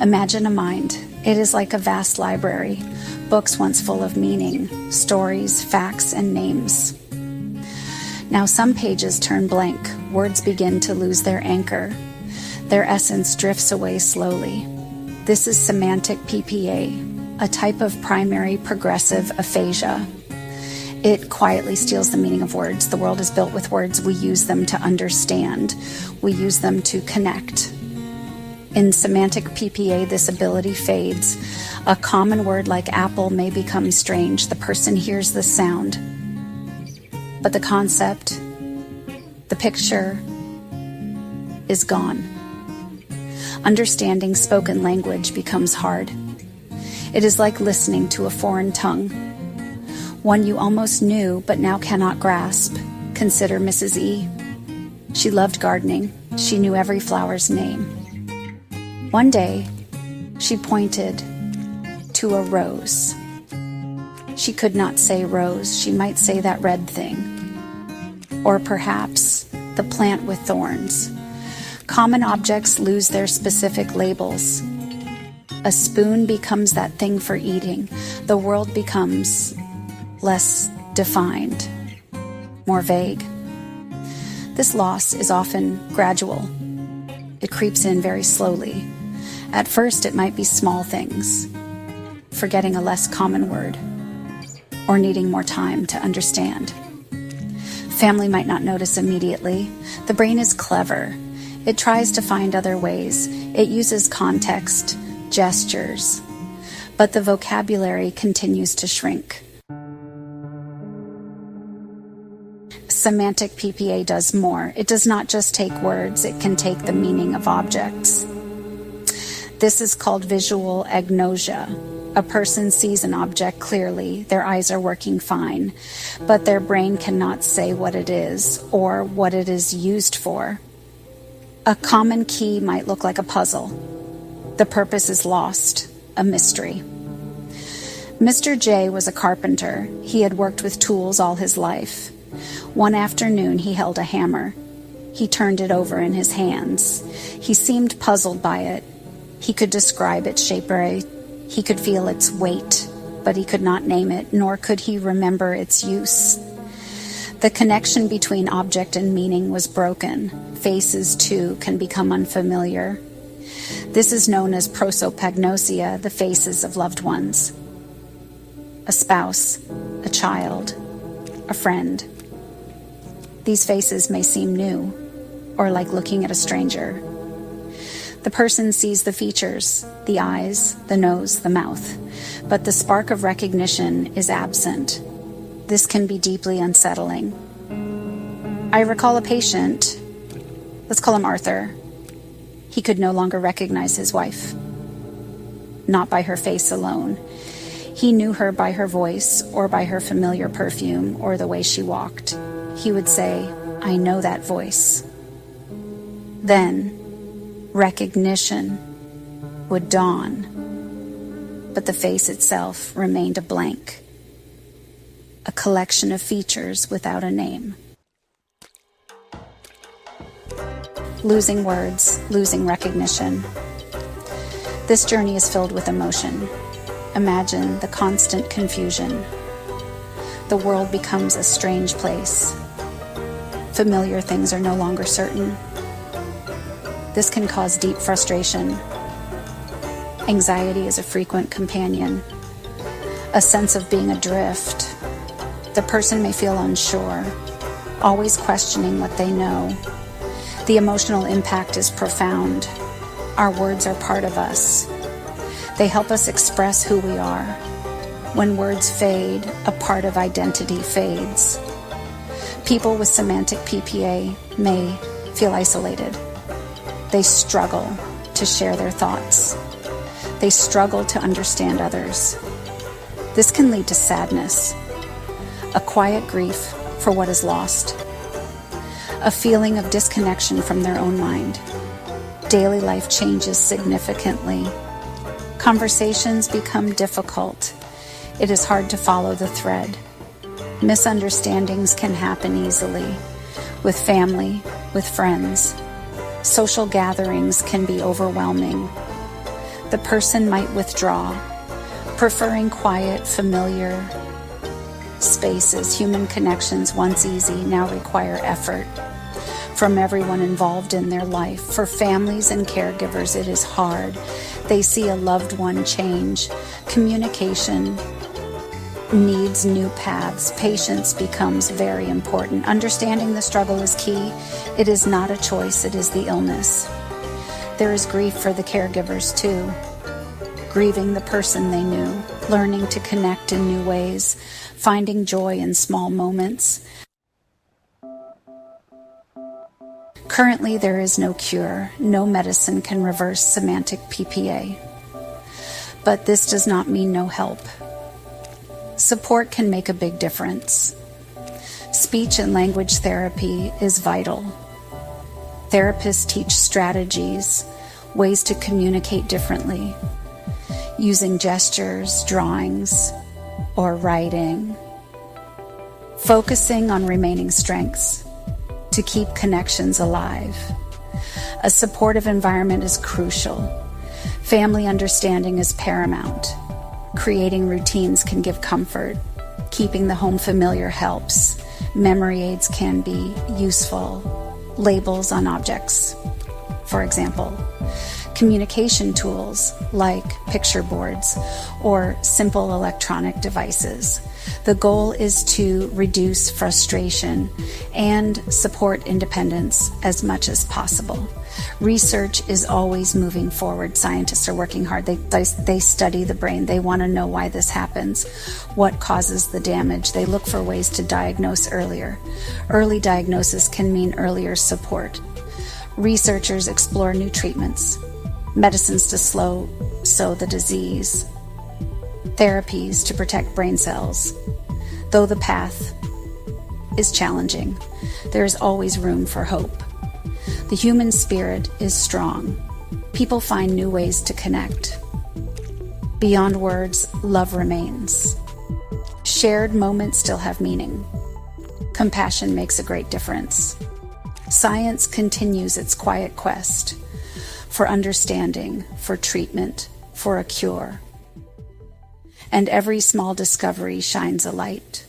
Imagine a mind. It is like a vast library, books once full of meaning, stories, facts, and names. Now some pages turn blank, words begin to lose their anchor. Their essence drifts away slowly. This is semantic PPA, a type of primary progressive aphasia. It quietly steals the meaning of words. The world is built with words. We use them to understand. We use them to connect. In semantic PPA, this ability fades. A common word like apple may become strange. The person hears the sound, but the concept, the picture, is gone. Understanding spoken language becomes hard. It is like listening to a foreign tongue, one you almost knew but now cannot grasp. Consider Mrs. E. She loved gardening. She knew every flower's name. One day, she pointed to a rose. She could not say rose. She might say that red thing. Or perhaps the plant with thorns. Common objects lose their specific labels. A spoon becomes that thing for eating. The world becomes less defined, more vague. This loss is often gradual. It creeps in very slowly. At first, it might be small things, forgetting a less common word, or needing more time to understand. Family might not notice immediately. The brain is clever. It tries to find other ways. It uses context, gestures, but the vocabulary continues to shrink. Semantic PPA does more. It does not just take words, it can take the meaning of objects. This is called visual agnosia. A person sees an object clearly, their eyes are working fine, but their brain cannot say what it is or what it is used for. A common key might look like a puzzle. The purpose is lost, a mystery. Mr. J was a carpenter. He had worked with tools all his life. One afternoon, he held a hammer. He turned it over in his hands. He seemed puzzled by it. He could describe its shape, he could feel its weight, but he could not name it, nor could he remember its use. The connection between object and meaning was broken. Faces, too, can become unfamiliar. This is known as prosopagnosia, the faces of loved ones. A spouse, a child, a friend. These faces may seem new, or like looking at a stranger. The person sees the features, the eyes, the nose, the mouth, but the spark of recognition is absent. This can be deeply unsettling. I recall a patient, let's call him Arthur. He could no longer recognize his wife, not by her face alone. He knew her by her voice or by her familiar perfume or the way she walked. He would say, "I know that voice." Then, recognition would dawn, but the face itself remained a blank, a collection of features without a name. Losing words, losing recognition. This journey is filled with emotion. Imagine the constant confusion. The world becomes a strange place. Familiar things are no longer certain. This can cause deep frustration. Anxiety is a frequent companion. A sense of being adrift. The person may feel unsure, always questioning what they know. The emotional impact is profound. Our words are part of us. They help us express who we are. When words fade, a part of identity fades. People with semantic PPA may feel isolated. They struggle to share their thoughts. They struggle to understand others. This can lead to sadness, a quiet grief for what is lost, a feeling of disconnection from their own mind. Daily life changes significantly. Conversations become difficult. It is hard to follow the thread. Misunderstandings can happen easily with family, with friends. Social gatherings can be overwhelming. The person might withdraw, preferring quiet, familiar spaces. Human connections, once easy, now require effort from everyone involved in their life. For families and caregivers, it is hard. They see a loved one change. Communication needs new paths. Patience becomes very important. Understanding the struggle is key. It is not a choice, it is the illness. There is grief for the caregivers too. Grieving the person they knew, learning to connect in new ways, finding joy in small moments. Currently, there is no cure. No medicine can reverse semantic PPA. But this does not mean no help. Support can make a big difference. Speech and language therapy is vital. Therapists teach strategies, ways to communicate differently, using gestures, drawings, or writing. Focusing on remaining strengths to keep connections alive. A supportive environment is crucial. Family understanding is paramount. Creating routines can give comfort. Keeping the home familiar helps. Memory aids can be useful. Labels on objects, for example. Communication tools like picture boards or simple electronic devices. The goal is to reduce frustration and support independence as much as possible. Research is always moving forward. Scientists are working hard. They study the brain. They want to know why this happens, what causes the damage. They look for ways to diagnose earlier. Early diagnosis can mean earlier support. Researchers explore new treatments, medicines to slow the disease, therapies to protect brain cells. Though the path is challenging, there is always room for hope. The human spirit is strong. People find new ways to connect. Beyond words, love remains. Shared moments still have meaning. Compassion makes a great difference. Science continues its quiet quest for understanding, for treatment, for a cure. And every small discovery shines a light.